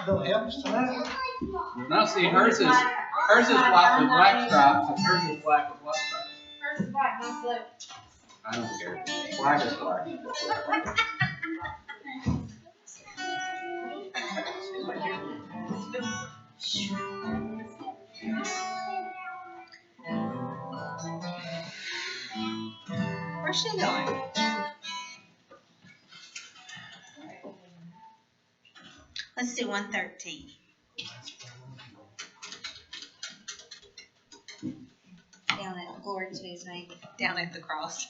Don't help us tonight. No, see, hers is white with black stripes, and hers is black with white stripes. Hers is white, mine's blue. I don't care. Black is black. Where's she going? Let's do 113. Down at glory to his name. Down at the cross.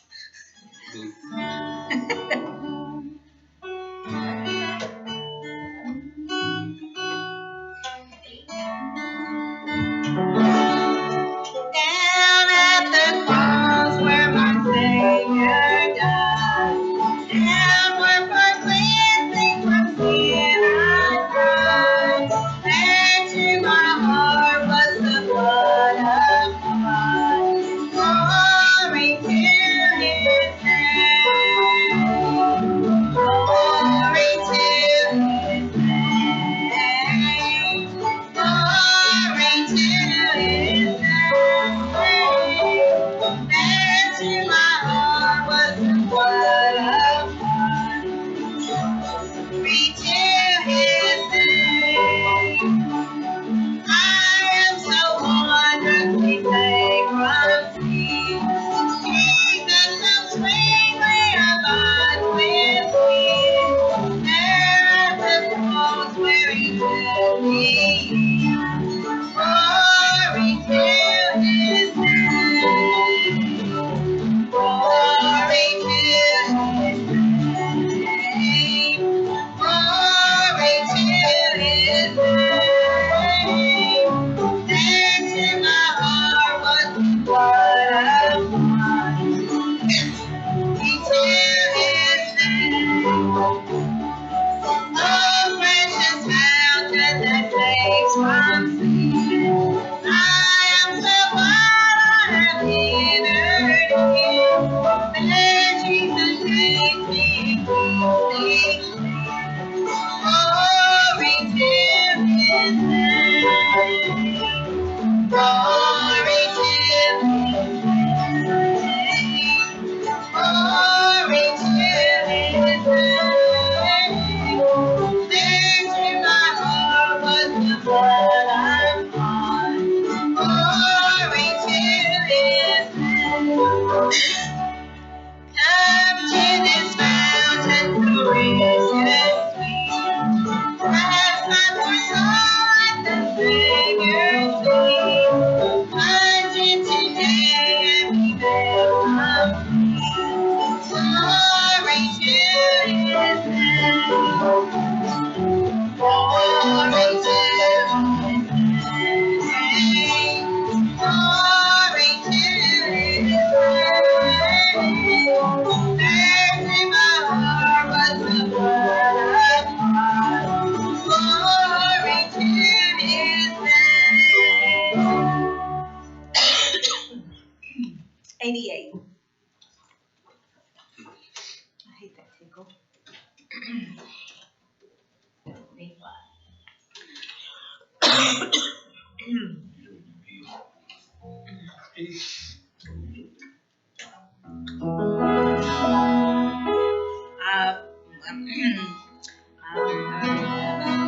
Down at the cross where my Savior died. Down where for cleansing from sin I cried. There to my heart was the blood of Christ. Glory to his name. Glory to his name. Glory to his name. There to my heart was the blood of Christ. Glory to his name. I am so wonderfully saved from sin. Jesus so sweetly abides with me. There at the cross where he took me in. Glory to his name. Glory to his name. Glory to his name. There to my heart was the blood of Christ. Glory to his name. Oh, precious fountain that saves from sin. I am so glad I have entered in. There Jesus takes me and keeps me clean. Glory to his name. Glory to his name. Glory to his name. There to my heart was the blood of Christ. Glory to his name. Come to this fountain so rich and sweet. Rest my poor soul at the Savior's feet. Plunge in today and be made complete. Glory to his name. Glory to his name. Glory to his name. There to my heart was the blood of Christ. Glory to his name. 88. I hate that tickle. B flat.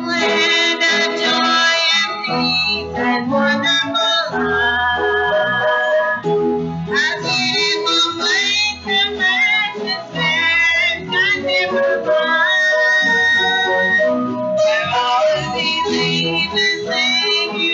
Land of joy and peace and wonderful life. A beautiful place to precious spirits can never find. Where all who believe the Savior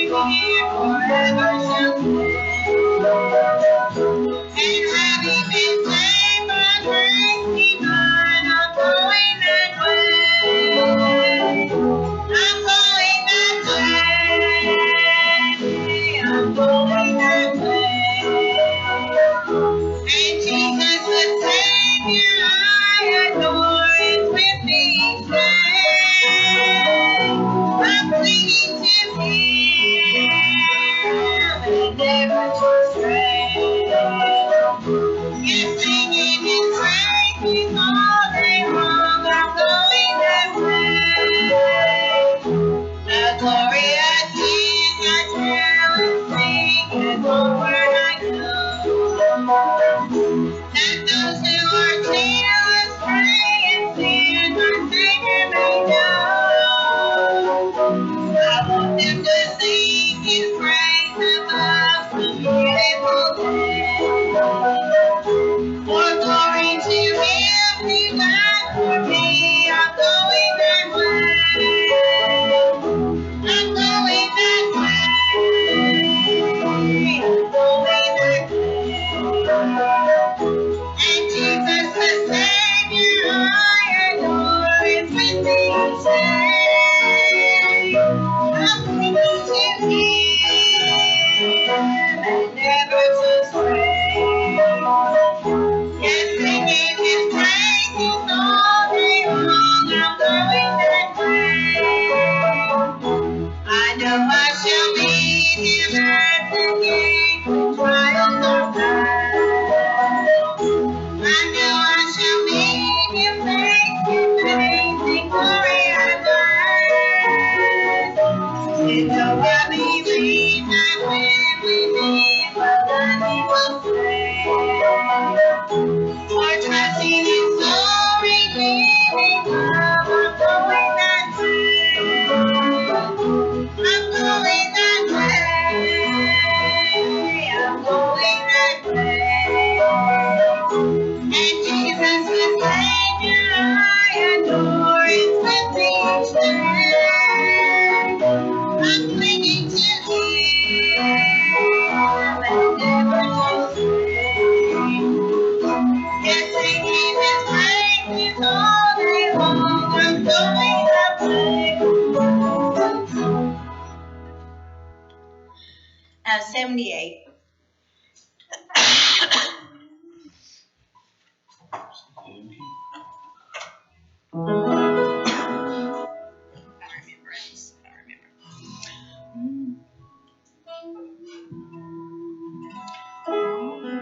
78.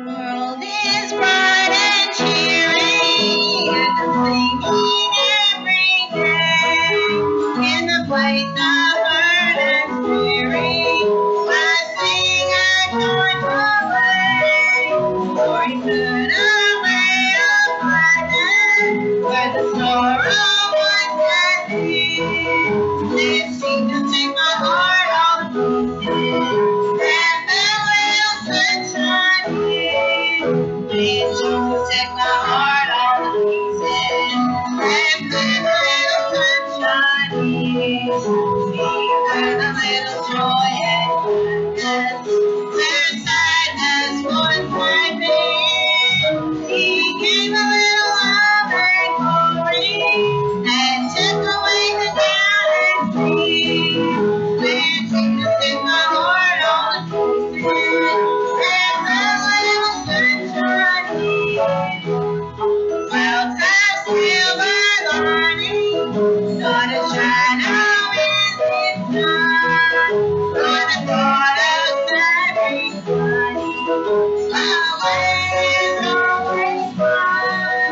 World is bright and cheery, and I'm singing every day. In the place of bird and spirit, I sing a joyful way. Glory to the way of gladness, where the sorrow once had been. This seemed to take my heart all to pieces, and the little sunshine in. Please, Jesus, take my heart all to pieces, and the little sunshine in. And a little joy and gladness, where sadness once had been. He gave a little love and glory, and took away the doubt and fear. Where Jesus took my heart all to pieces, and the little sunshine in. Clouds have silver lining, sun is shining out in the sky. For the thought of everybody, my way is always bright.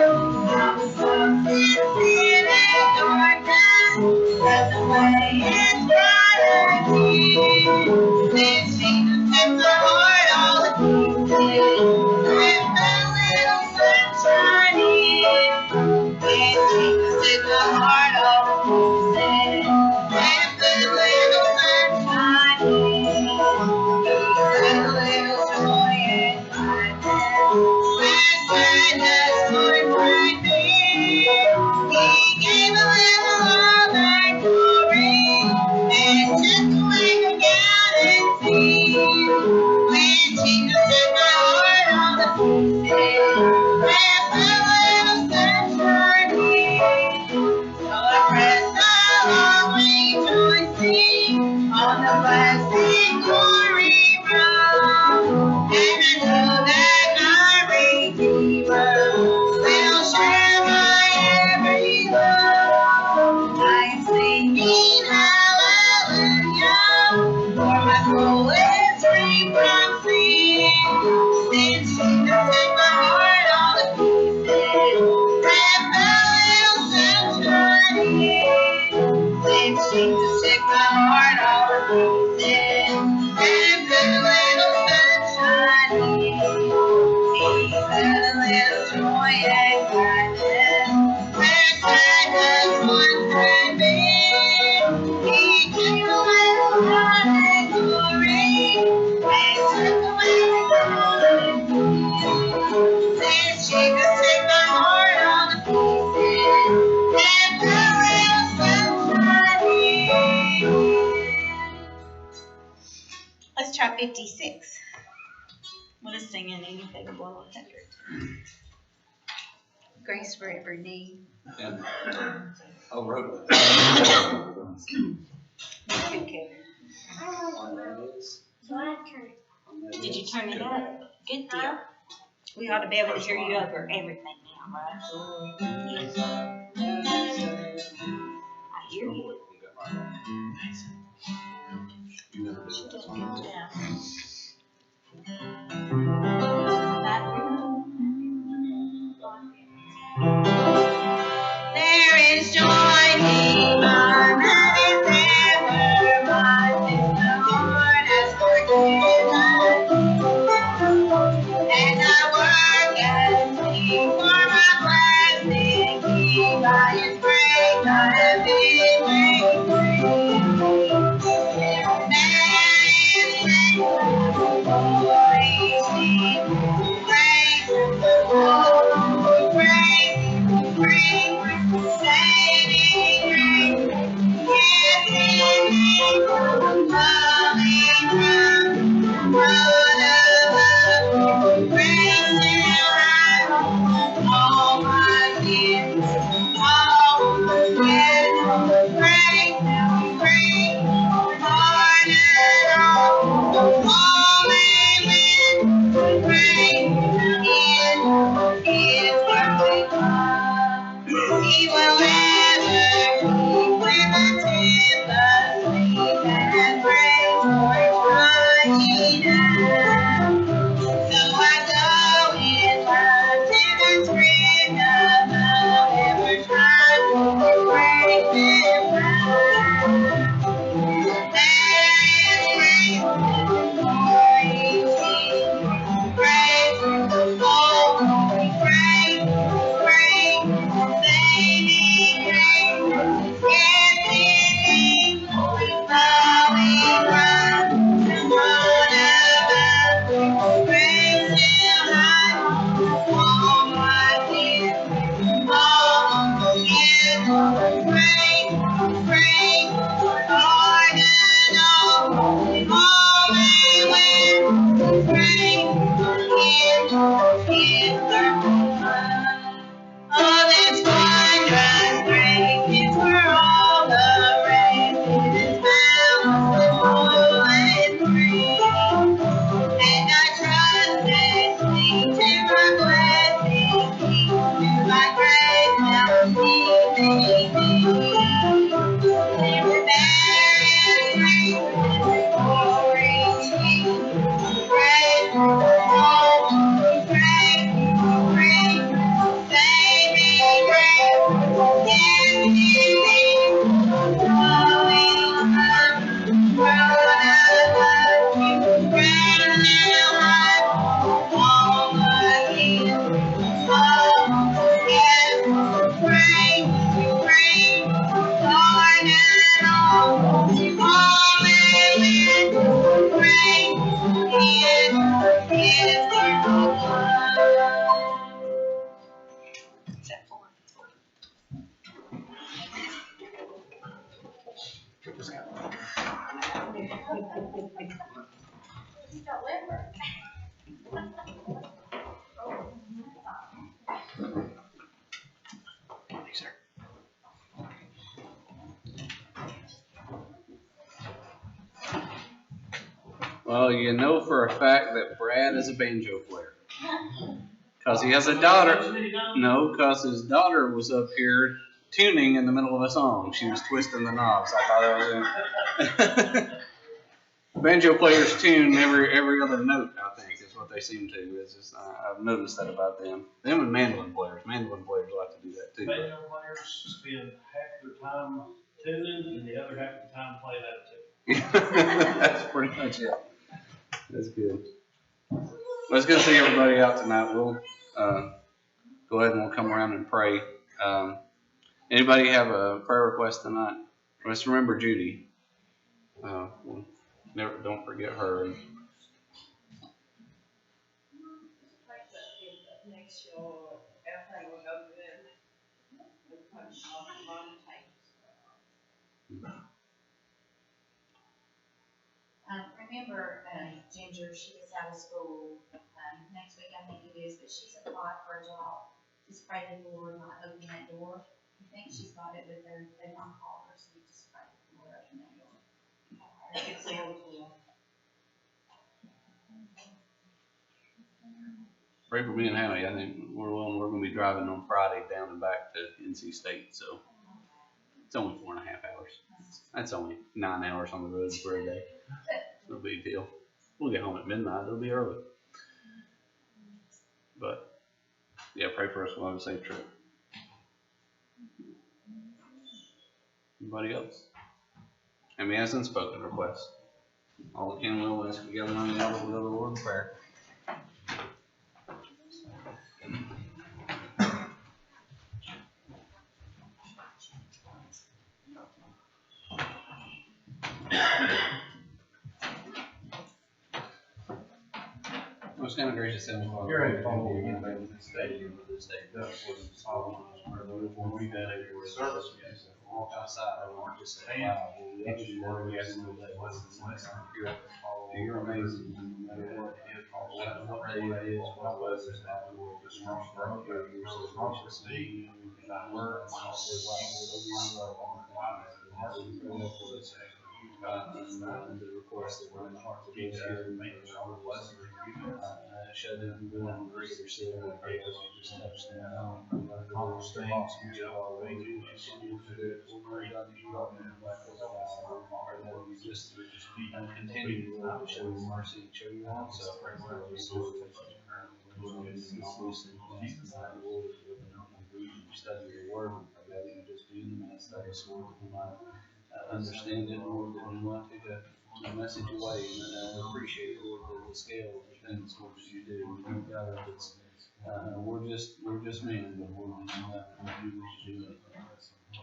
I was so sincere in darkness, but the way is brighter here. This Jesus took my heart all to pieces, and the little sunshine in. This Jesus took my heart all to pieces, and the little sunshine in. And a little joy and gladness, where sadness once had been. He gave a little love and glory, and took away the doubt and fear. When Jesus took my heart all to pieces, and the little sunshine in. So I press along rejoicing on the blessed glory road, and I know that my Redeemer will share my every load. I am singing hallelujah, for my soul is free from sin. Since Jesus took my heart all to pieces, and the little sunshine in. Since Jesus took my heart all to pieces, and the little sunshine in. And a little joy and gladness, where sadness once had been. He gave a little love and glory, and took away the golden fear. Since Jesus took my heart all to pieces, and the little sunshine in. Let's try 56. We'll just sing in anything below 100. Grace for every need. Yeah. Oh, wrote it. Good care. On that is. Did you turn it up? Good deal. We ought to be able to hear you over everything now, right? I hear you. She does a good job. There is joy divine that is ever mine, if the Lord has forgiven. And I work and sing for my blessing, He by His grace I have been made free. Well, you know for a fact that Brad is a banjo player. Because he has a daughter. No, because his daughter was up here tuning in the middle of a song. She was twisting the knobs. I thought that was it. Banjo players tune every other note, I think, is what they seem to. It's just, I've noticed that about them. Them and mandolin players. Mandolin players like to do that too. Banjo players spend half their time tuning and the other half of the time playing that too. That's pretty much it. That's good. Well, it's good to see everybody out tonight. We'll go ahead and we'll come around and pray. Anybody have a prayer request tonight? Let's remember Judy. We'll don't forget her. Make sure everything will go good. Remember, Ginger, she is out of school. Next week I think it is, but she's applied for a job. Just pray the Lord not open that door. I think she's got it, but they won't call her, so you just pray the Lord open that door. It's the Lord's will. Pray for me and Howie. I think we're going to be driving on Friday down and back to NC State, so it's only 4.5 hours. That's only 9 hours on the road for a day. No big deal. We'll get home at midnight. It'll be early. But yeah, pray for us. We'll have a safe trip. Anybody else? Any has unspoken requests? All that can will is together on the altar with the Lord in prayer. Most kind of gracious Heavenly Father, You're a Father, Father, we again, thank you for this day, for this day. That's what it's all about. When we got a service, we just Walk outside, I want to just say, wow, we Each actually word we know ask that them to listen. you're amazing. No matter what day it is, what weather is out, Lord, just strong for you. You're so gracious to me. Thy word, and also, wow, we love you. And the request that we're in the heart of those here and make us all blessed. Show them good and great yourself. We pray as you just touch them. Accomplish things. We all thank you. Continue to do it. We're going to you all in the life of our Lord. That you just continue to show your mercy and show your love. So I pray for every soul that touches her. Lord, we just listen to Jesus. Lord, if you open up and read and study your word, we pray that you just do in the midst of us, Lord, that we might understand it, Lord, that we want to take a message away and appreciate, Lord, the scale of the things, Lord, that you do. We know, God, that it's, we're just men, but Lord, we do what you do.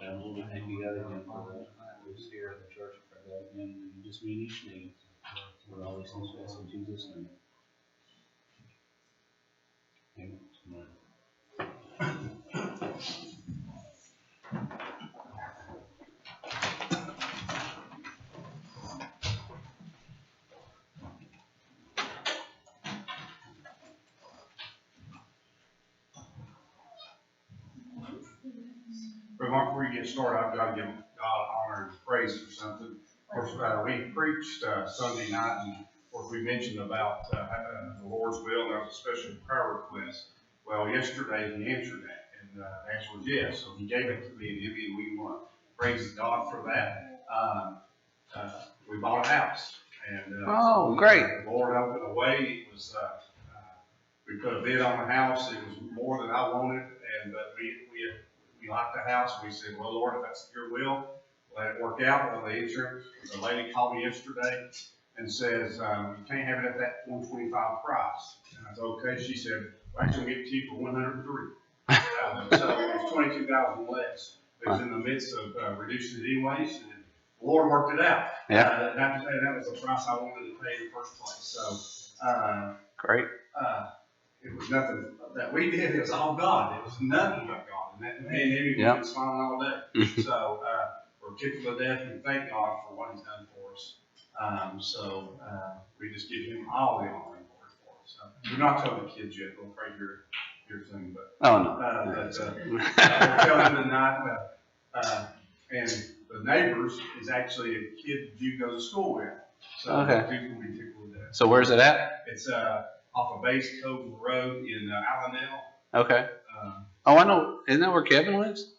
And Lord, we thank you, God, again for this here at the church. I pray that again, and you just meet each need. For all these things, we ask in Jesus' name. Amen. But before we get started, I've got to give God honor and praise for something. Of course, we preached Sunday night, and of course we mentioned about the Lord's will, and there was a special prayer request. Well, yesterday he answered that, and the answer was yes. So he gave it to me, and we want to praise God for that. We bought a house, and Oh, great. The Lord opened a way. It was we put a bid on the house. It was more than I wanted, and but we liked the house. We said, well, Lord, if that's your will, let it work out. Well, the insurance, the lady called me yesterday and says, you can't have it at that 125 price. And I said, okay. She said, well, I can get it to you for 103. So it was 22,000 less. It was in the midst of reducing it anyways, and the Lord worked it out. Yeah. That was the price I wanted to pay in the first place. So, Great. It was nothing that we did. It was all God. It was nothing but God. And that me and him, we were smiling all day. So we're tickled to death and thank God for what he's done for us. So we just give him all the honor and glory for us. We're not telling the kids yet, we'll pray your thing, but Oh, no. we'll tell them tonight. And the neighbors is actually a kid that you go to school with. So Okay. Duke's gonna be tickled to death. So where's it at? It's off of Base Cove Road in Allenell. Okay. Oh, I know. Isn't that where Kevin lives?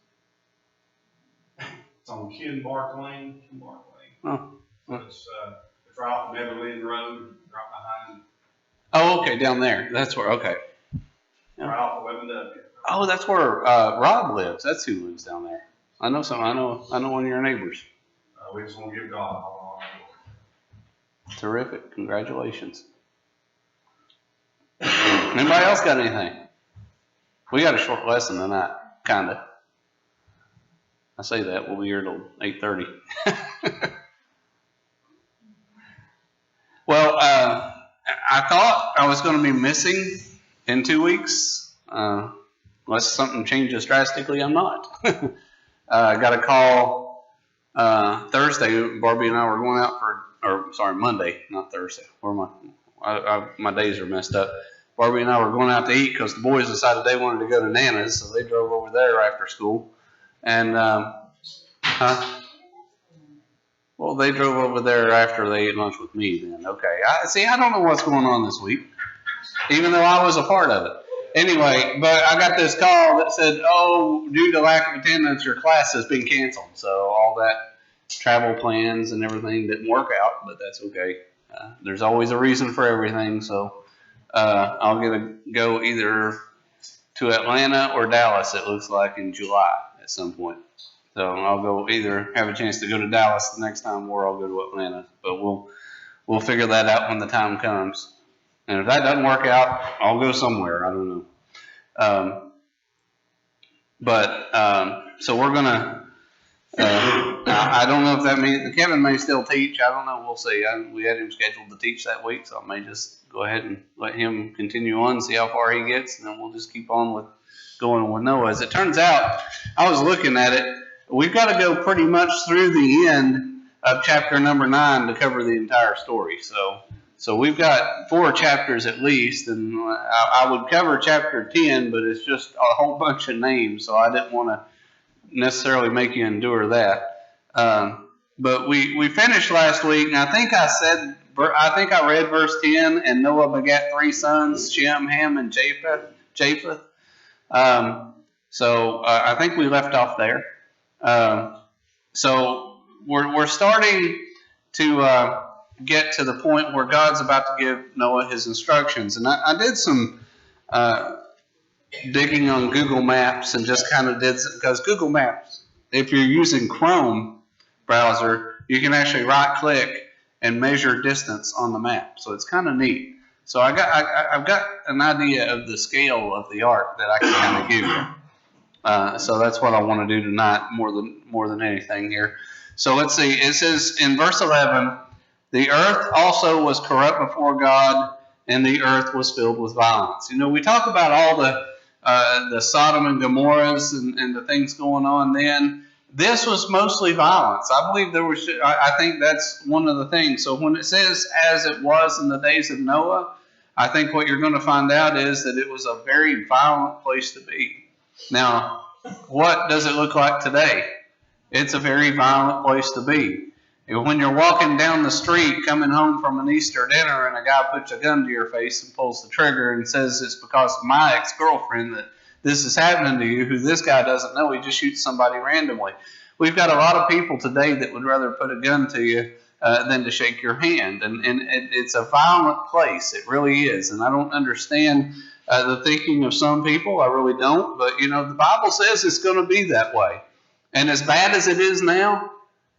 It's on Ken Bark Lane. Oh. So it's right off Netherland Road, right behind, Oh, okay, down there. That's where. Okay. right off 11W. Oh, that's where Rob lives. That's who lives down there. I know some. I know one of your neighbors. We just want to give God all the honor and glory. Terrific. Congratulations. Anybody else got anything? We got a short lesson tonight, kinda. I say that we'll be here till 8:30. Well, I thought I was going to be missing in 2 weeks, unless something changes drastically. I'm not. I got a call Thursday. Barbie and I were going out Monday, not Thursday. My days are messed up. Barbie and I were going out to eat because the boys decided they wanted to go to Nana's, so they drove over there after school. And well, they drove over there after they ate lunch with me then. Okay. I don't know what's going on this week, even though I was a part of it. Anyway, but I got this call that said, oh, due to lack of attendance, your class has been canceled. So all that travel plans and everything didn't work out, but that's okay. There's always a reason for everything. So I'll go either to Atlanta or Dallas, it looks like, in July at some point. So I'll go either have a chance to go to Dallas the next time, or I'll go to Atlanta. But we'll figure that out when the time comes. And if that doesn't work out, I'll go somewhere. I don't know. So we're gonna. I don't know if that means Kevin may still teach. I don't know. We'll see. We had him scheduled to teach that week, so I may just go ahead and let him continue on, see how far he gets, and then we'll just keep on with going with Noah. As it turns out, I was looking at it. We've got to go pretty much through the end of chapter number 9 to cover the entire story. So we've got 4 chapters at least, and I would cover chapter 10, but it's just a whole bunch of names, so I didn't want to necessarily make you endure that. But we finished last week, and I think I read verse 10, and Noah begat 3 sons, Shem, Ham, and Japheth. So I think we left off there. So we're starting to get to the point where God's about to give Noah his instructions. And I did some digging on Google Maps and just kind of because Google Maps, if you're using Chrome browser, you can actually right click and measure distance on the map. So it's kind of neat. So I've got an idea of the scale of the ark that I can kind of give you. So that's what I want to do tonight more than anything here. So let's see. It says in verse 11, the earth also was corrupt before God, and the earth was filled with violence. You know, we talk about all the Sodom and Gomorrahs and the things going on then. This was mostly violence. I believe I think that's one of the things. So when it says, as it was in the days of Noah, I think what you're going to find out is that it was a very violent place to be. Now, what does it look like today? It's a very violent place to be. When you're walking down the street coming home from an Easter dinner and a guy puts a gun to your face and pulls the trigger and says it's because of my ex-girlfriend that this is happening to you, who this guy doesn't know, he just shoots somebody randomly. We've got a lot of people today that would rather put a gun to you than to shake your hand. And it's a violent place. It really is. And I don't understand the thinking of some people. I really don't. But, you know, the Bible says it's going to be that way. And as bad as it is now,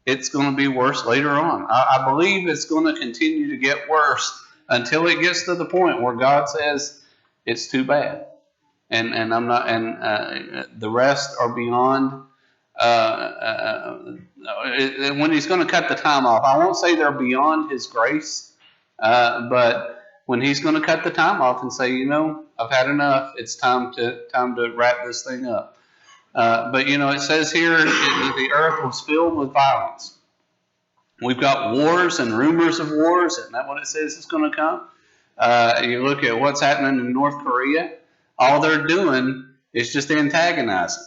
it's going to be worse later on. I believe it's going to continue to get worse until it gets to the point where God says it's too bad. And I'm not, and the rest are beyond. When he's going to cut the time off, I won't say they're beyond his grace, but when he's going to cut the time off and say, you know, I've had enough. It's time to wrap this thing up. But it says here the earth was filled with violence. We've got wars and rumors of wars. Isn't that what it says is going to come? You look at what's happening in North Korea. All they're doing is just antagonizing.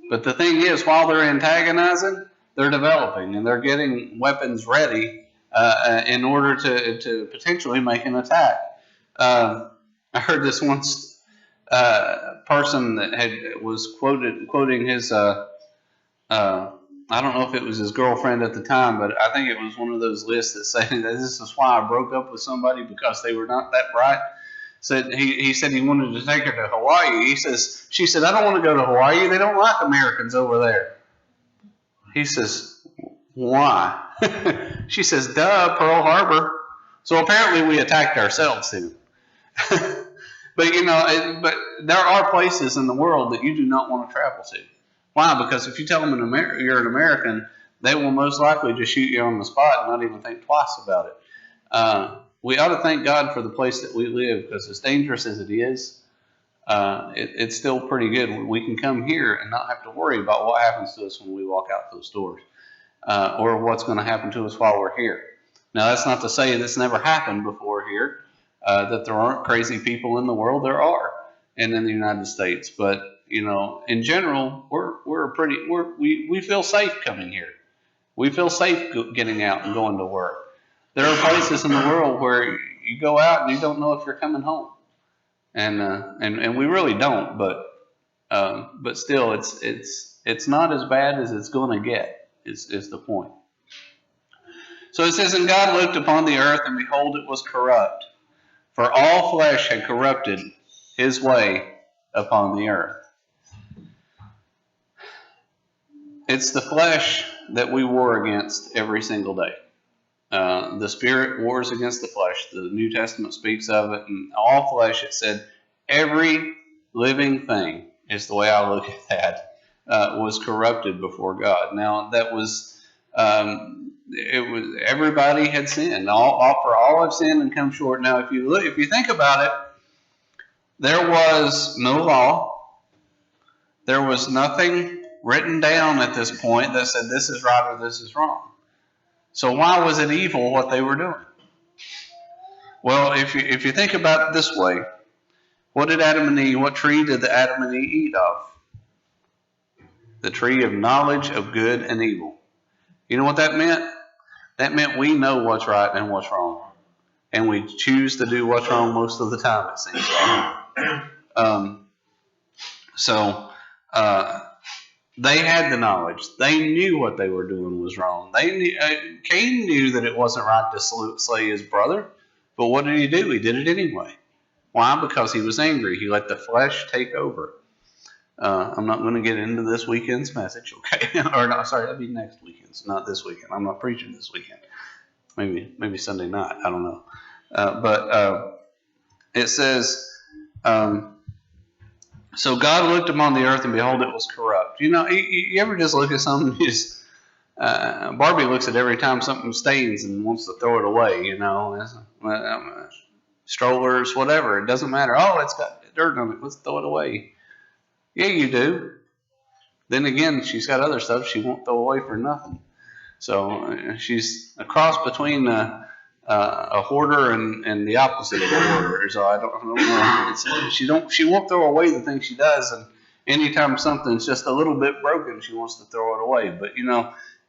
But the thing is, while they're antagonizing, they're developing and they're getting weapons ready in order to potentially make an attack. I heard this once person that was quoting his I don't know if it was his girlfriend at the time, but I think it was one of those lists that say that this is why I broke up with somebody because they were not that bright. He said he wanted to take her to Hawaii. She said, I don't want to go to Hawaii. They don't like Americans over there. He says, why? She says, duh, Pearl Harbor. So apparently we attacked ourselves too. But but there are places in the world that you do not want to travel to. Why? Because if you tell them you're an American, they will most likely just shoot you on the spot and not even think twice about it. We ought to thank God for the place that we live, because as dangerous as it is, it's still pretty good. We can come here and not have to worry about what happens to us when we walk out those doors, or what's going to happen to us while we're here. Now, that's not to say this never happened before here, that there aren't crazy people in the world. There are, and in the United States, but in general, we feel safe coming here. We feel safe getting out and going to work. There are places in the world where you go out and you don't know if you're coming home, and we really don't. But still, it's not as bad as it's going to get. Is the point? So it says, and God looked upon the earth, and behold, it was corrupt, for all flesh had corrupted his way upon the earth. It's the flesh that we war against every single day. The spirit wars against the flesh. The New Testament speaks of it. And all flesh, it said, every living thing, is the way I look at that, was corrupted before God. Now, that was, everybody had sinned. For all have sinned and come short. Now, if you think about it, there was no law. There was nothing written down at this point that said this is right or this is wrong. So why was it evil what they were doing? Well, if you think about it this way, what tree did Adam and Eve eat of? The tree of knowledge of good and evil. You know what that meant? That meant we know what's right and what's wrong. And we choose to do what's wrong most of the time, it seems like. They had the knowledge. They knew what they were doing was wrong. Cain knew that it wasn't right to slay his brother, but what did he do? He did it anyway. Why? Because he was angry. He let the flesh take over. I'm not going to get into this weekend's message, okay? Or no, sorry, that'll be next weekend's, not this weekend. I'm not preaching this weekend. Maybe Sunday night. I don't know. But it says. So God looked upon the earth, and behold, it was corrupt. You ever just look at something, Barbie looks at every time something stains and wants to throw it away, strollers, whatever, it doesn't matter. Oh, it's got dirt on it, let's throw it away. Yeah, you do. Then again, she's got other stuff she won't throw away for nothing. So she's a cross between a hoarder and the opposite of a hoarder. So I don't know. She won't throw away the things she does, and anytime something's just a little bit broken, she wants to throw it away. But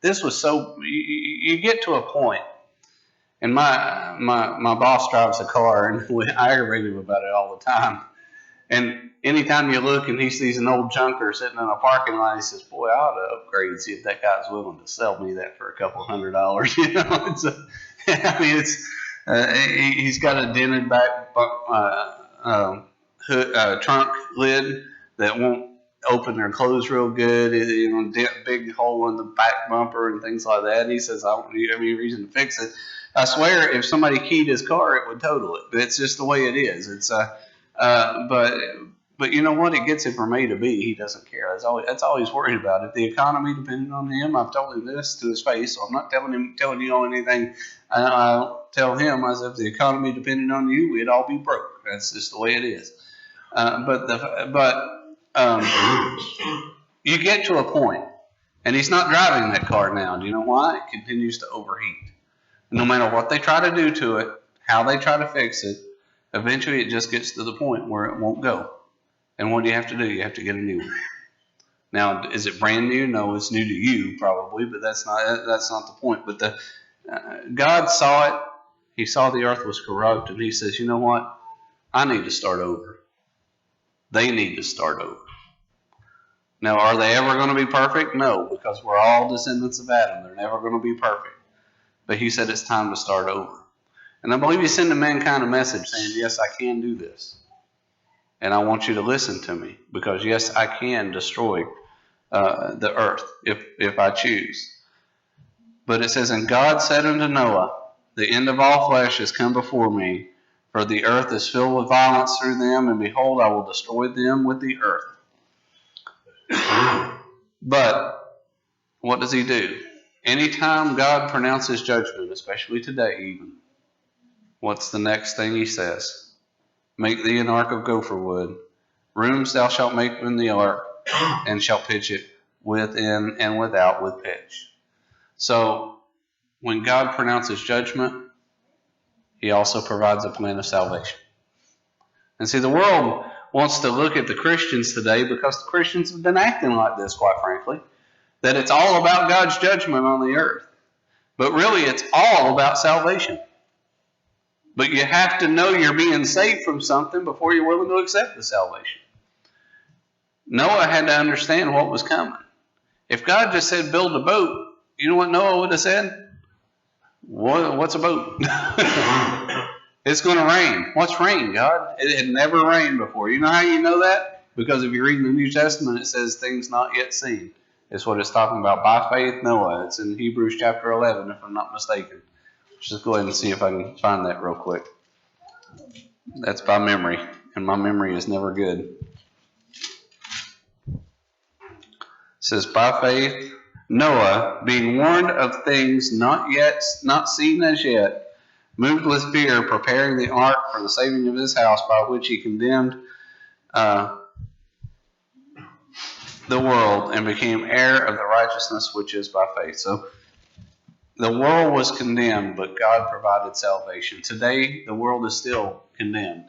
this was so. You get to a point, and my boss drives a car, and I aggravate him about it all the time. And anytime you look and he sees an old junker sitting in a parking lot, he says, "Boy, I ought to upgrade. See if that guy's willing to sell me that for a couple $100." He's got a dented back trunk lid that won't open or close real good. Big hole in the back bumper and things like that. And he says, "I don't have any reason to fix it." I swear, if somebody keyed his car, it would total it. But it's just the way it is. It's but you know what? It gets him from A to B. He doesn't care. That's all he's worried about. If the economy depended on him, I've told him this to his face, so I'm not telling you anything. I'll tell him as if the economy depended on you, we'd all be broke. That's just the way it is. you get to a point, and he's not driving that car now. Do you know why? It continues to overheat. No matter what they try to do to it, how they try to fix it, eventually it just gets to the point where it won't go. And what do you have to do? You have to get a new one. Now, is it brand new? No, it's new to you probably, but that's not the point. But God saw it. He saw the earth was corrupt, and he says, you know what? I need to start over. They need to start over. Now, are they ever going to be perfect? No, because we're all descendants of Adam. They're never going to be perfect. But he said it's time to start over. And I believe he's sending mankind a message saying, yes, I can do this. And I want you to listen to me, because yes, I can destroy the earth if I choose. But it says, and God said unto Noah, the end of all flesh has come before me, for the earth is filled with violence through them, and behold, I will destroy them with the earth. But what does he do? Anytime God pronounces judgment, especially today even, what's the next thing he says? Make thee an ark of gopher wood. Rooms thou shalt make in the ark, and shalt pitch it within and without with pitch. So, when God pronounces judgment, he also provides a plan of salvation. And see, the world wants to look at the Christians today, because the Christians have been acting like this, quite frankly, that it's all about God's judgment on the earth. But really, it's all about salvation. But you have to know you're being saved from something before you're willing to accept the salvation. Noah had to understand what was coming. If God just said build a boat, you know what Noah would have said? What's a boat? It's going to rain. What's rain, God? It had never rained before. You know how you know that? Because if you read in the New Testament, it says things not yet seen. It's what it's talking about. By faith, Noah. It's in Hebrews chapter 11, if I'm not mistaken. Just go ahead and see if I can find that real quick. That's by memory, and my memory is never good. It says, by faith, Noah, being warned of things not seen as yet, moved with fear, preparing the ark for the saving of his house, by which he condemned the world, and became heir of the righteousness which is by faith. So, the world was condemned, but God provided salvation. Today, the world is still condemned.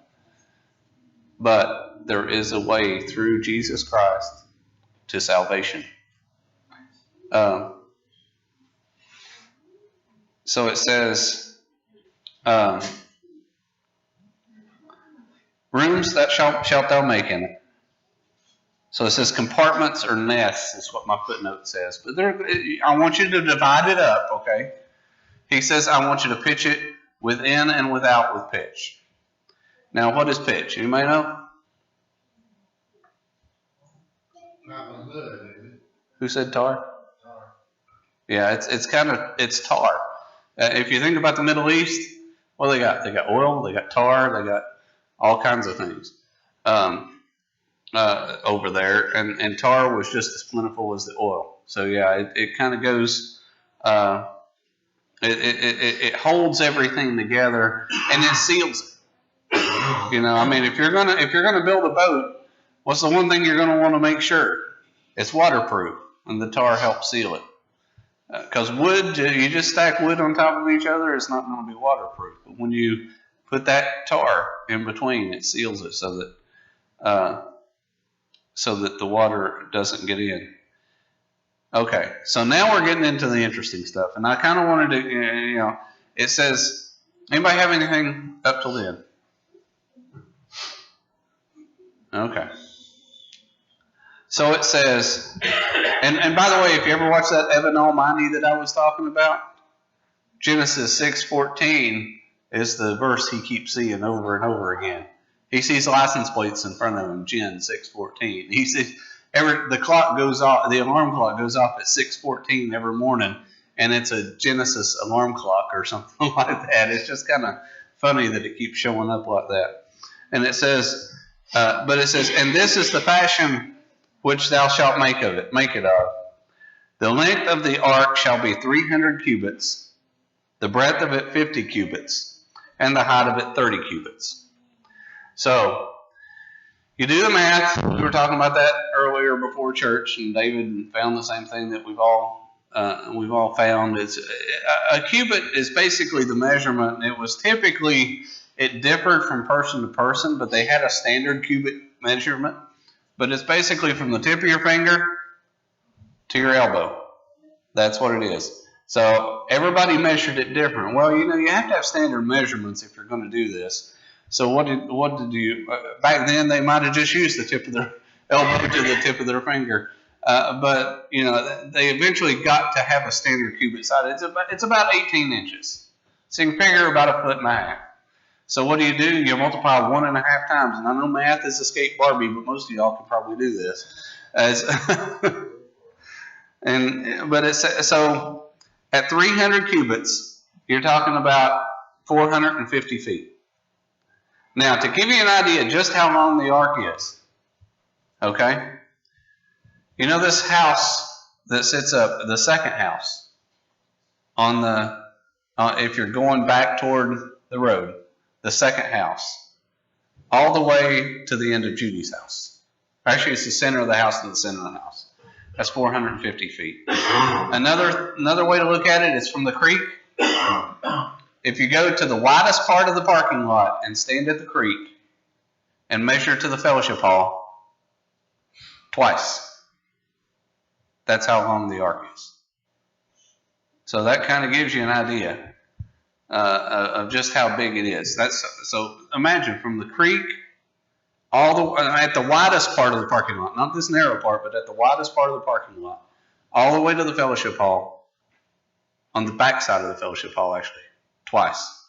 But there is a way through Jesus Christ to salvation. So it says, rooms that shalt thou make in it. So it says compartments or nests is what my footnote says. But I want you to divide it up, okay? He says, I want you to pitch it within and without with pitch. Now, what is pitch? Anybody know? Not good, is it? Who said tar? Yeah, it's tar. If you think about the Middle East, what they got? They got oil, they got tar, they got all kinds of things over there, and tar was just as plentiful as the oil. So yeah, it kind of goes. It holds everything together, and it seals it. You know, I mean, if you're gonna build a boat, what's the one thing you're gonna want to make sure? It's waterproof, and the tar helps seal it. Because wood, you just stack wood on top of each other, it's not going to be waterproof. But when you put that tar in between, it seals it so that the water doesn't get in. Okay, so now we're getting into the interesting stuff, and I kind of wanted to, it says, anybody have anything up till then? Okay. So it says, and by the way, if you ever watch that Evan Almighty that I was talking about, Genesis 6:14 is the verse he keeps seeing over and over again. He sees license plates in front of him, Gen 6:14. He sees the clock goes off, the alarm clock goes off at 6:14 every morning, and it's a Genesis alarm clock or something like that. It's just kind of funny that it keeps showing up like that. And it says, but it says, and this is the fashion which thou shalt make it of. The length of the ark shall be 300 cubits, the breadth of it 50 cubits, and the height of it 30 cubits. So, You do the math. We were talking about that earlier before church, and David found the same thing that we've all found. It's a cubit is basically the measurement. And it was typically, it differed from person to person, but they had a standard cubit measurement. But it's basically from the tip of your finger to your elbow. That's what it is. So everybody measured it different. Well, you have to have standard measurements if you're going to do this. So what did you back then? They might have just used the tip of their elbow to the tip of their finger, but they eventually got to have a standard cubit size. It's about 18 inches. So you can figure about 1.5 feet. So what do? You multiply 1.5 times, and I know math is escape Barbie, but most of y'all can probably do this. So at 300 cubits, you're talking about 450 feet. Now, to give you an idea just how long the ark is, okay? You know this house that sits up, the second house, on if you're going back toward the road, the second house, all the way to the end of Judy's house. Actually, it's the center of the house to the center of the house. That's 450 feet. Another way to look at it is from the creek. If you go to the widest part of the parking lot and stand at the creek and measure to the fellowship hall, twice. That's how long the ark is. So that kind of gives you an idea of just how big it is. So imagine from the creek at the widest part of the parking lot, not this narrow part, but at the widest part of the parking lot, all the way to the fellowship hall, on the back side of the fellowship hall, actually, twice.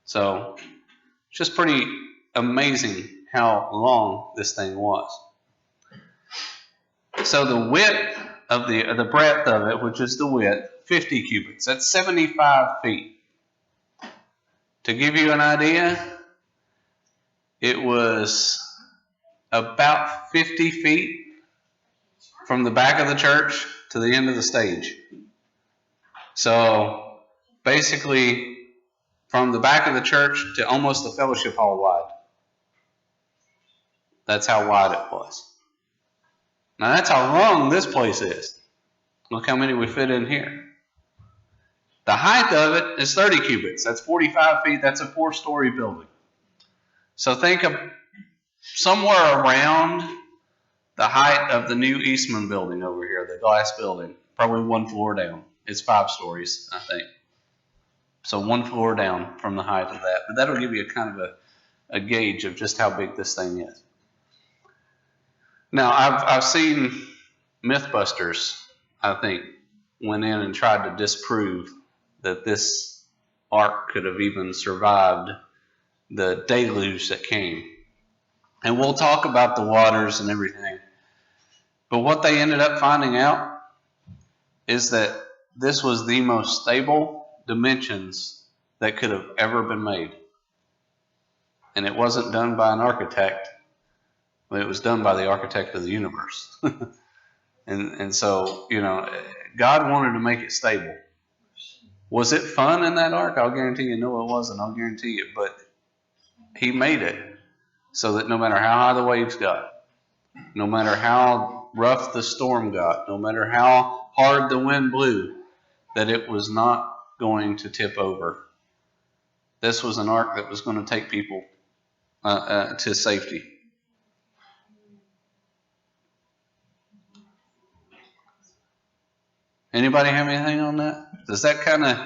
So it's just pretty amazing how long this thing was. So the width of the breadth of it, which is the width, 50 cubits. That's 75 feet. To give you an idea, it was about 50 feet from the back of the church to the end of the stage. So basically, from the back of the church to almost the fellowship hall wide. That's how wide it was. Now that's how long this place is. Look how many we fit in here. The height of it is 30 cubits. That's 45 feet. That's a 4-story building. So think of somewhere around the height of the new Eastman building over here, the glass building. Probably 1 floor down. It's 5 stories, I think. So 1 floor down from the height of that. But that'll give you a kind of a gauge of just how big this thing is. Now, I've seen Mythbusters, I think, went in and tried to disprove that this ark could have even survived the deluge that came. And we'll talk about the waters and everything. But what they ended up finding out is that this was the most stable dimensions that could have ever been made. And it wasn't done by an architect, but it was done by the architect of the universe. and so, God wanted to make it stable. Was it fun in that ark? I'll guarantee you, no, it wasn't. I'll guarantee you. But he made it so that no matter how high the waves got, no matter how rough the storm got, no matter how hard the wind blew, that it was not going to tip over. This was an ark that was going to take people to safety. Anybody have anything on that? Does that kind of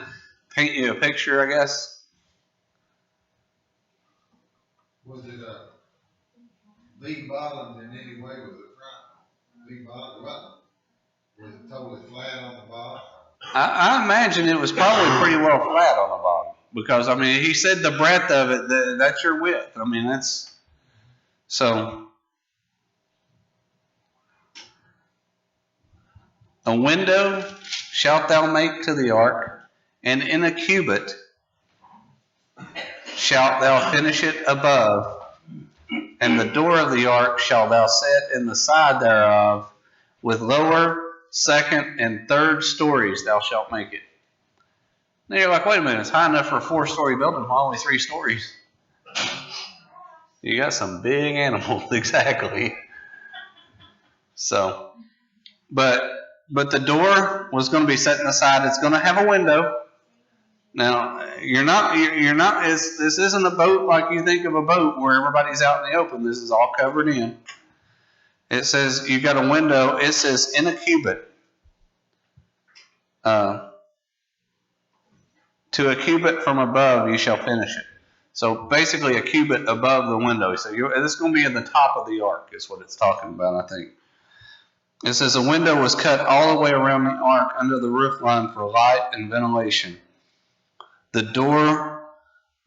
paint you a picture, I guess? Was it V bottomed in any way with the front? V bottom, what? Was it totally flat on the bottom? I imagine it was probably pretty well flat on the bottom. Because, he said the breadth of it, that's your width. That's... So... A window shalt thou make to the ark, and in a cubit shalt thou finish it above, and the door of the ark shalt thou set in the side thereof, with lower, second, and third stories thou shalt make it. Now you're like, wait a minute, it's high enough for a 4-story building, why only 3 stories? You got some big animals, exactly. So, but the door was going to be set in the side. It's going to have a window. Now, you're not. This isn't a boat like you think of a boat where everybody's out in the open. This is all covered in. It says you got a window. It says in a cubit. To a cubit from above you shall finish it. So basically a cubit above the window. So this is going to be in the top of the ark is what it's talking about, I think. It says a window was cut all the way around the ark under the roof line for light and ventilation. The door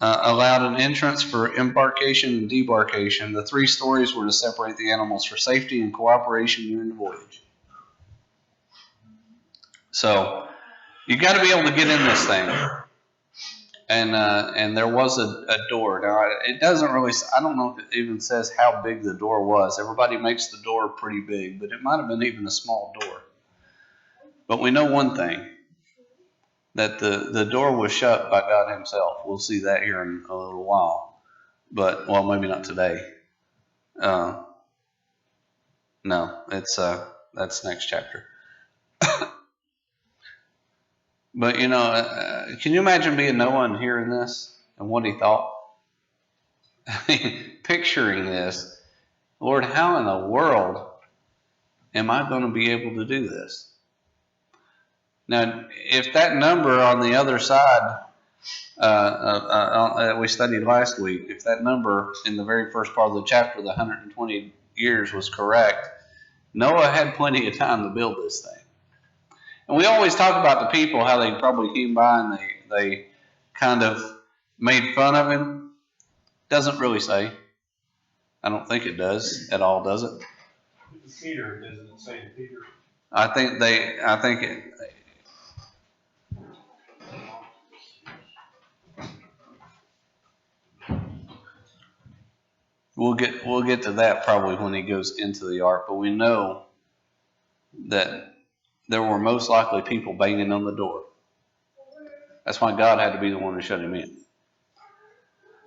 allowed an entrance for embarkation and debarkation. The 3 stories were to separate the animals for safety and cooperation during the voyage. So you got to be able to get in this thing. And there was a door. Now, it doesn't really, I don't know if it even says how big the door was. Everybody makes the door pretty big, but it might have been even a small door. But we know one thing, that the door was shut by God himself. We'll see that here in a little while. But, well, maybe not today. No, that's next chapter. But, can you imagine being Noah and hearing this and what he thought? Picturing this, Lord, how in the world am I going to be able to do this? Now, if that number on the other side that we studied last week, if that number in the very first part of the chapter, the 120 years, was correct, Noah had plenty of time to build this thing. And we always talk about the people, how they probably came by and they kind of made fun of him. Doesn't really say. I don't think it does at all, does it? Peter, doesn't it say Peter? I think it. We'll get to that probably when he goes into the ark, but we know that there were most likely people banging on the door. That's why God had to be the one to shut him in.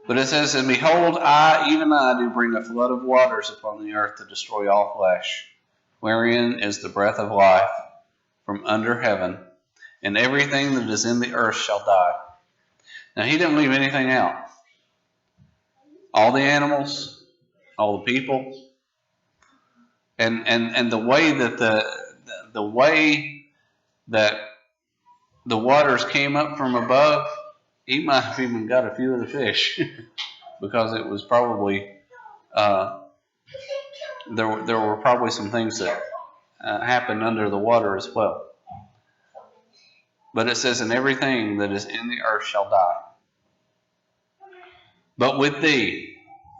But it says, and behold, even I, do bring a flood of waters upon the earth to destroy all flesh, wherein is the breath of life from under heaven, and everything that is in the earth shall die. Now, he didn't leave anything out. All the animals, all the people, and the way that the waters came up from above, he might have even got a few of the fish because it was probably there were probably some things that happened under the water as well. But it says, and everything that is in the earth shall die. But with thee,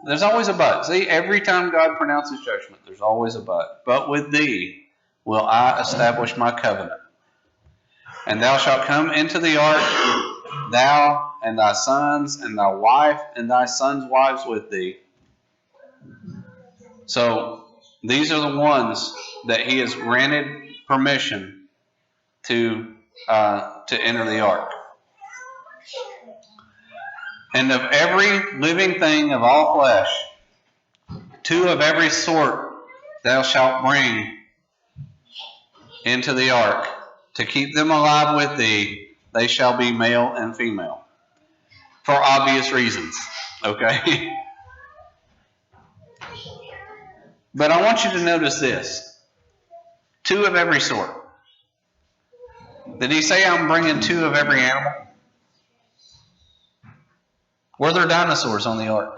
there's always a but. See, every time God pronounces judgment, there's always a but. But with thee will I establish my covenant. And thou shalt come into the ark, thou and thy sons and thy wife and thy sons' wives with thee. So these are the ones that he has granted permission to enter the ark. And of every living thing of all flesh, 2 of every sort thou shalt bring into the ark, to keep them alive with thee. They shall be male and female. For obvious reasons. Okay? But I want you to notice this. 2 of every sort. Did he say I'm bringing 2 of every animal? Were there dinosaurs on the ark?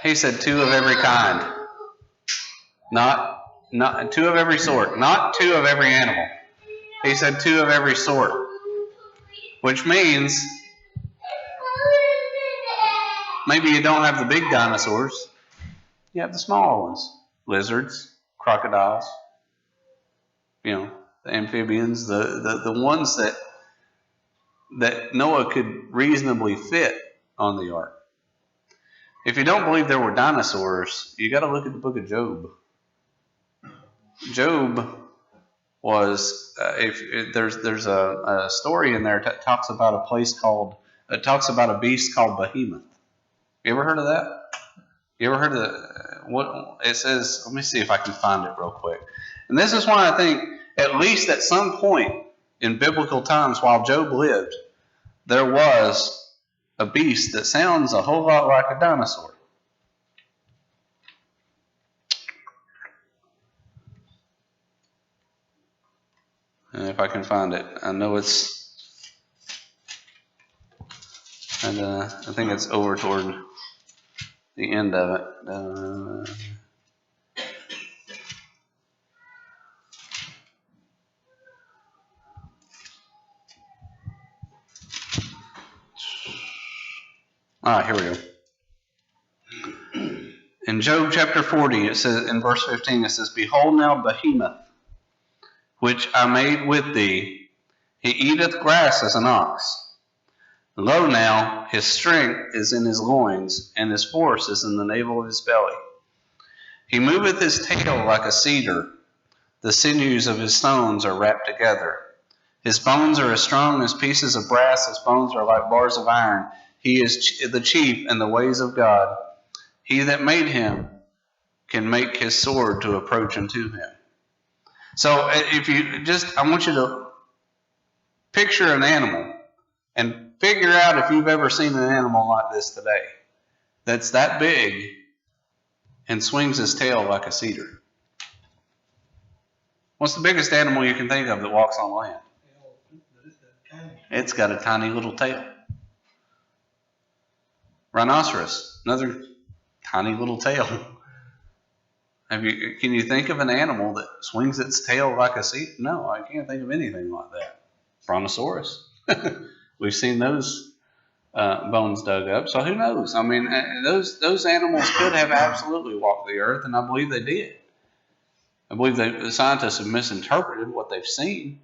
He said 2 of every kind. Not 2 of every sort. Not 2 of every animal. He said 2 of every sort. Which means maybe you don't have the big dinosaurs. You have the smaller ones. Lizards, crocodiles, the amphibians, the ones that Noah could reasonably fit on the ark. If you don't believe there were dinosaurs, you got to look at the book of Job. Job was there's a story in there that talks about a place called it talks about a beast called Behemoth. You ever heard of that? You ever heard of what it says? Let me see if I can find it real quick. And this is why I think, at least at some point in biblical times while Job lived, there was a beast that sounds a whole lot like a dinosaur. And if I can find it, I know it's, and I think it's over toward the end of it. Here we go. In Job chapter 40, it says, in verse 15, it says, "Behold now Behemoth, which I made with thee, he eateth grass as an ox. Lo now, his strength is in his loins, and his force is in the navel of his belly. He moveth his tail like a cedar, the sinews of his stones are wrapped together. His bones are as strong as pieces of brass, his bones are like bars of iron. He is the chief in the ways of God. He that made him can make his sword to approach unto him." So if you just, I want you to picture an animal and figure out if you've ever seen an animal like this today, that's that big and swings his tail like a cedar. What's the biggest animal you can think of that walks on land? It's got a tiny little tail. Rhinoceros, another tiny little tail. Can you think of an animal that swings its tail like a cedar? No, I can't think of anything like that. Brontosaurus. We've seen those bones dug up, so who knows? I mean, those animals could have absolutely walked the earth, and I believe they did. I believe the scientists have misinterpreted what they've seen.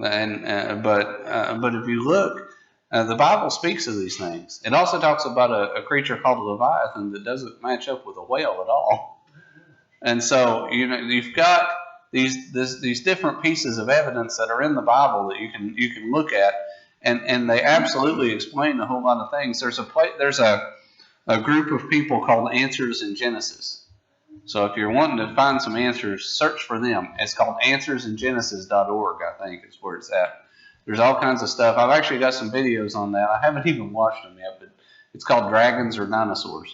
And but if you look, the Bible speaks of these things. It also talks about a creature called a Leviathan that doesn't match up with a whale at all. And so you've got these different pieces of evidence that are in the Bible that you can look at, and they absolutely explain a whole lot of things. There's a group of people called Answers in Genesis. So if you're wanting to find some answers, search for them. It's called answersingenesis.org, I think is where it's at. There's all kinds of stuff. I've actually got some videos on that. I haven't even watched them yet, but it's called Dragons or Dinosaurs.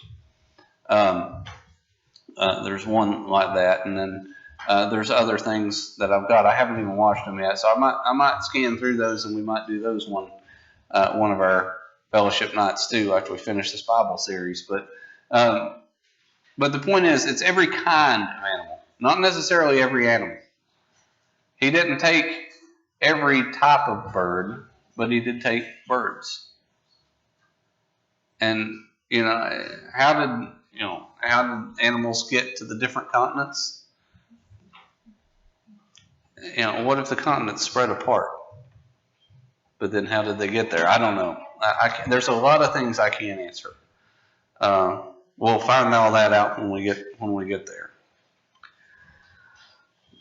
There's one like that, and then there's other things that I've got. I haven't even watched them yet, so I might scan through those, and we might do those one of our fellowship nights too after we finish this Bible series. But the point is, it's every kind of animal, not necessarily every animal. He didn't take every type of bird, but he did take birds. And how did animals get to the different continents? What if the continents spread apart? But then how did they get there? I don't know. There's a lot of things I can't answer. We'll find all that out when we get there.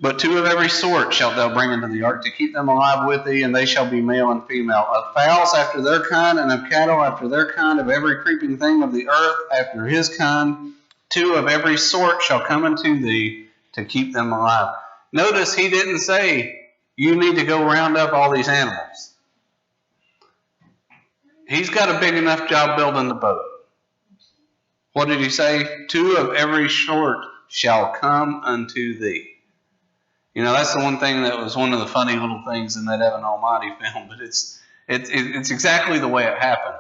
But 2 of every sort shalt thou bring into the ark to keep them alive with thee, and they shall be male and female. Of fowls after their kind, and of cattle after their kind, of every creeping thing of the earth after his kind. 2 of every sort shall come unto thee to keep them alive. Notice he didn't say, you need to go round up all these animals. He's got a big enough job building the boat. What did he say? 2 of every sort shall come unto thee. That's the one thing that was one of the funny little things in that Evan Almighty film, but it's exactly the way it happened.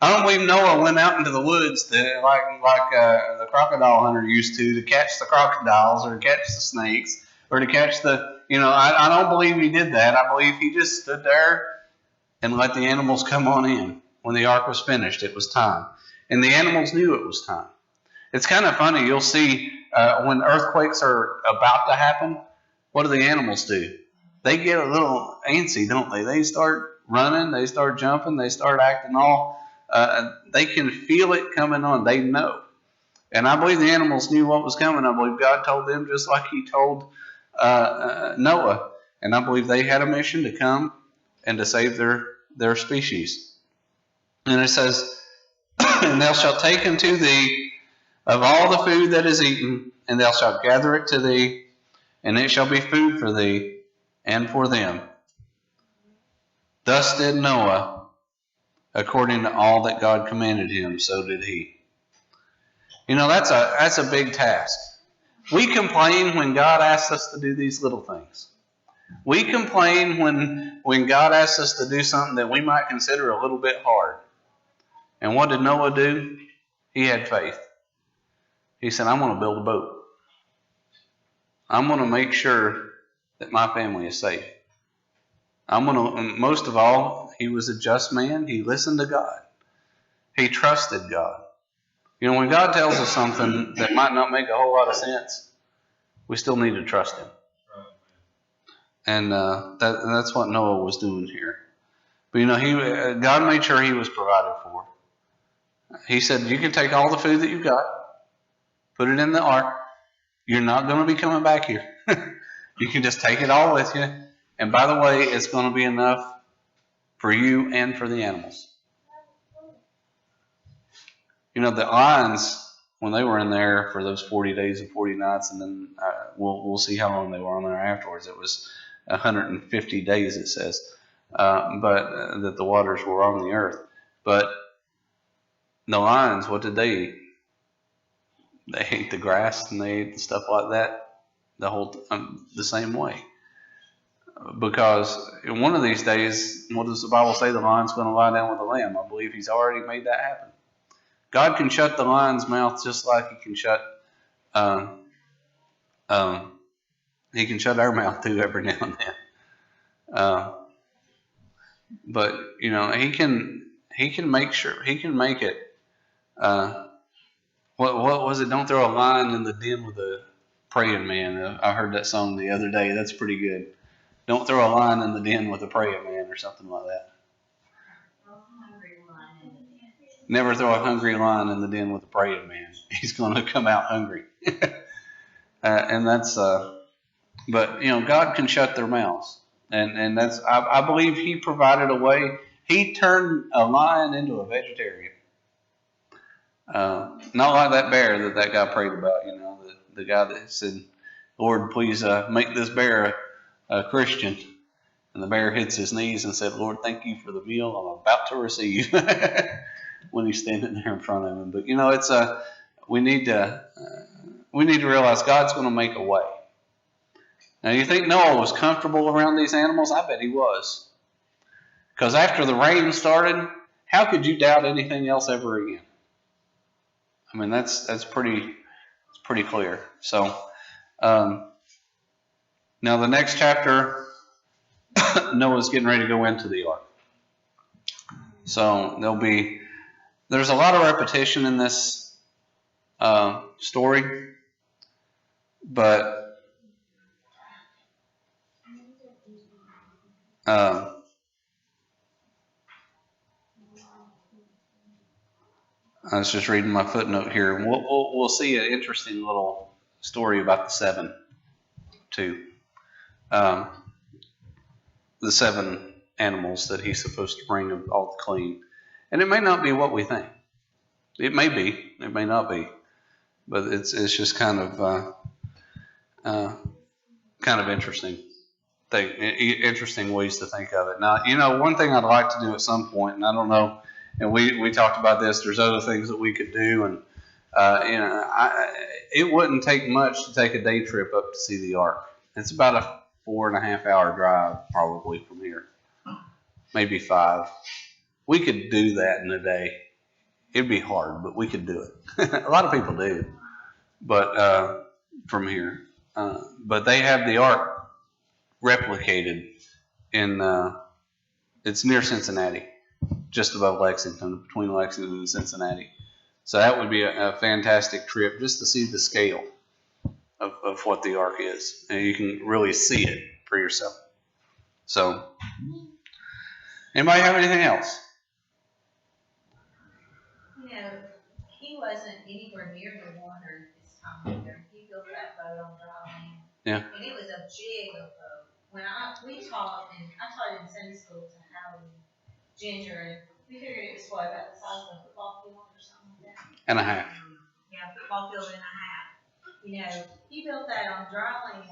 I don't believe Noah went out into the woods like the crocodile hunter used to catch the crocodiles or catch the snakes or to catch the, I don't believe he did that. I believe he just stood there and let the animals come on in. When the ark was finished, it was time. And the animals knew it was time. It's kind of funny. You'll see when earthquakes are about to happen, what do the animals do? They get a little antsy, don't they? They start running, they start jumping, they start acting all, they can feel it coming on. They know. And I believe the animals knew what was coming. I believe God told them just like he told Noah, and I believe they had a mission to come and to save their species. And it says, and thou shalt take unto thee of all the food that is eaten, and thou shalt gather it to thee, and it shall be food for thee and for them. Thus did Noah, according to all that God commanded him, so did he. You know, that's a big task. We complain when God asks us to do these little things. We complain when God asks us to do something that we might consider a little bit hard. And what did Noah do? He had faith. He said, I'm going to build a boat. I'm going to make sure that my family is safe. Most of all, he was a just man. He listened to God. He trusted God. You know, when God tells us something that might not make a whole lot of sense, we still need to trust him. And that's what Noah was doing here. But you know, God made sure he was provided for. He said, you can take all the food that you've got, put it in the ark. You're not going to be coming back here. You can just take it all with you. And by the way, it's going to be enough for you and for the animals. You know, the lions, when they were in there for those 40 days and 40 nights, and then we'll see how long they were on there afterwards. It was 150 days, it says, but that the waters were on the earth. But the lions, what did they eat? They ate the grass and they ate the stuff like that the same way. Because in one of these days, what does the Bible say? The lion's going to lie down with the lamb. I believe he's already made that happen. God can shut the lion's mouth just like he can shut our mouth too every now and then. But you know, he can make sure he can make it. What was it? Don't throw a lion in the den with a praying man. I heard that song the other day. That's pretty good. Don't throw a lion in the den with a praying man or something like that. Never throw a hungry lion in the den with a praying man. He's going to come out hungry. And that's, but you know, God can shut their mouths. And that's, I believe he provided a way. He turned a lion into a vegetarian. Not like that bear that guy prayed about, you know, the guy that said, Lord, please make this bear a Christian. And the bear hits his knees and said, Lord, thank you for the meal I'm about to receive. When he's standing there in front of him. But you know, it's we need to realize God's going to make a way. Now, you think Noah was comfortable around these animals? I bet he was. Because after the rain started, how could you doubt anything else ever again? I mean, that's pretty clear. So now the next chapter, Noah's getting ready to go into the ark. So there's a lot of repetition in this story, but I was just reading my footnote here. We'll see an interesting little story about the seven, too. The 7 animals that he's supposed to bring all clean. And it may not be what we think. It may be. It may not be. But it's just kind of interesting. Interesting ways to think of it. Now, you know, one thing I'd like to do at some point, and I don't know, and we talked about this, there's other things that we could do, and you know, it wouldn't take much to take a day trip up to see the ark. It's about a 4.5 hour drive probably from here, maybe 5. We could do that in a day. It'd be hard, but we could do it. A lot of people do, but from here. But they have the ark replicated in, it's near Cincinnati, just above Lexington, between Lexington and Cincinnati. So that would be a fantastic trip just to see the scale of what the ark is. And you can really see it for yourself. So, anybody have anything else? You know, he wasn't anywhere near the water this time either. He built that boat on dry land. Yeah. And it was a big old boat. When we taught, and I taught in Sunday school to Howard Ginger, and we figured it was what, about the size of a football field or something like that. And a half. Yeah, football field and a half. You know, he built that on dry land.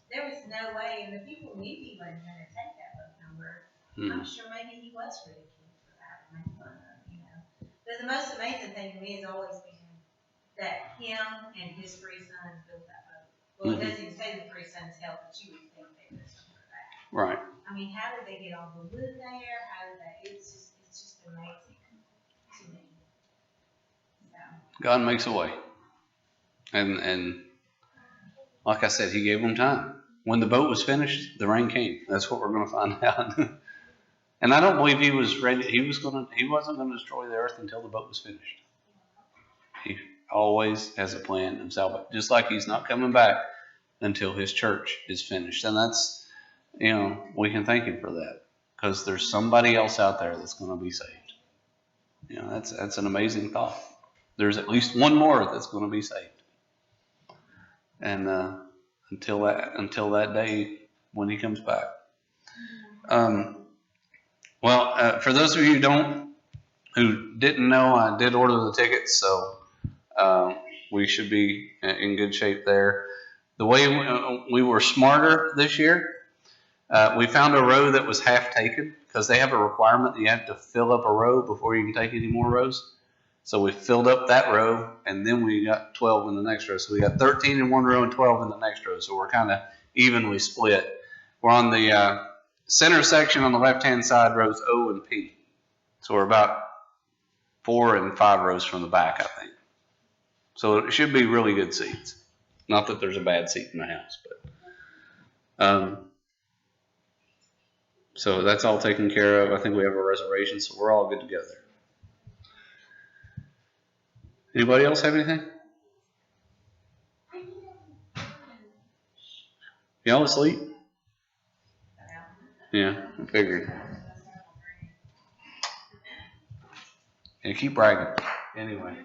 There was no way, and the people knew he wasn't going to take that boat nowhere. I'm sure maybe he was ridiculed for that, or made fun of, you know. But the most amazing thing to me has always been that him and his three sons built that boat. Well, it doesn't even say the three sons helped, but you would think they would for that. Right. I mean, how did they get all the wood there? How did that? It's just amazing to me. So. God makes a way. And like I said, he gave them time. When the boat was finished, the rain came. That's what we're going to find out. And I don't believe he was ready. He wasn't going to destroy the earth until the boat was finished. He always has a plan himself, just like he's not coming back until his church is finished. And that's, we can thank him for that, because there's somebody else out there that's going to be saved. That's an amazing thought. There's at least one more that's going to be saved. And until that day when he comes back. For those of you who didn't know, I did order the tickets, so we should be in good shape there. The way we were smarter this year, we found a row that was half taken, because they have a requirement that you have to fill up a row before you can take any more rows. So we filled up that row, and then we got 12 in the next row. So we got 13 in one row and 12 in the next row. So we're kind of evenly split. We're on the center section on the left-hand side, rows O and P. So we're about 4 and 5 rows from the back, I think. So it should be really good seats. Not that there's a bad seat in the house, but so that's all taken care of. I think we have a reservation, so we're all good to go there. Anybody else have anything? Y'all asleep? Yeah, I figured. Yeah, keep bragging. Anyway.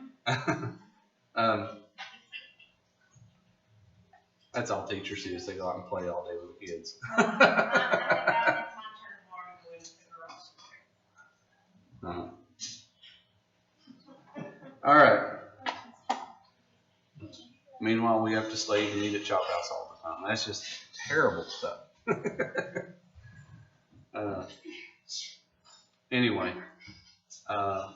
That's all teachers do, is they go out and play all day with the kids. All right. Meanwhile, we have to slave and eat at Chop House all the time. That's just terrible stuff. Anyway, so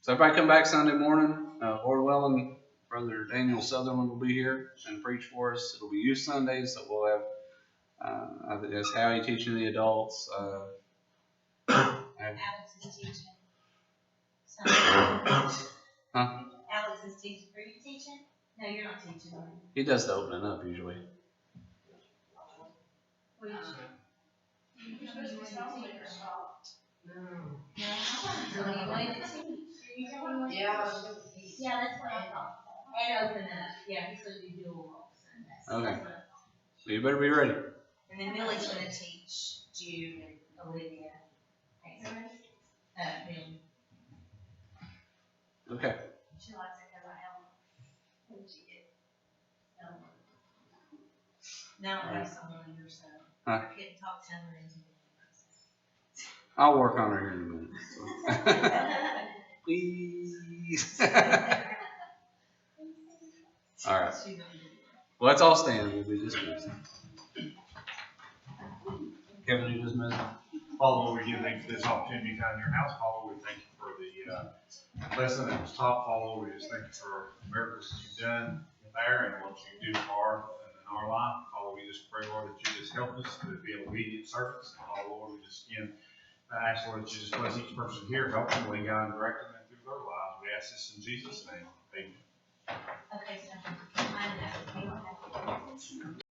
everybody come back Sunday morning. Lord willing, Brother Daniel Sutherland will be here and preach for us. It'll be Youth Sunday, so we'll have, I think that's Howie teaching the adults. Alex is teaching. Huh? Alex is teaching. Are you teaching? No, you're not teaching. He does the opening up usually. You're supposed to be somewhere. No. You wanted to teach. Yeah, that's what I thought. And open up. Yeah, he's supposed to do dual Sundays. Okay. So you better be ready. And then Millie's going to teach Jude and Olivia. Billy. Okay. She likes it because I help her. When she gets now I have someone on your side. I couldn't talk to her into it. I'll work on her here in a minute. So. Please. All right. Well, let's all stand. We'll be dismissed. Kevin, you dismissed? Father, Lord, we give thanks for this opportunity to in your house. Father, we thank you for the lesson that was taught. Father, we just thank you for the miracles that you've done there and what you do for in our life. Father, we just pray, Lord, that you just help us to be obedient servants. Father, Lord, we just again ask, Lord, that you just bless each person here, help them, lead, guide, and direct them through their lives. We ask this in Jesus' name. Amen. Okay, so mine has, we don't have to.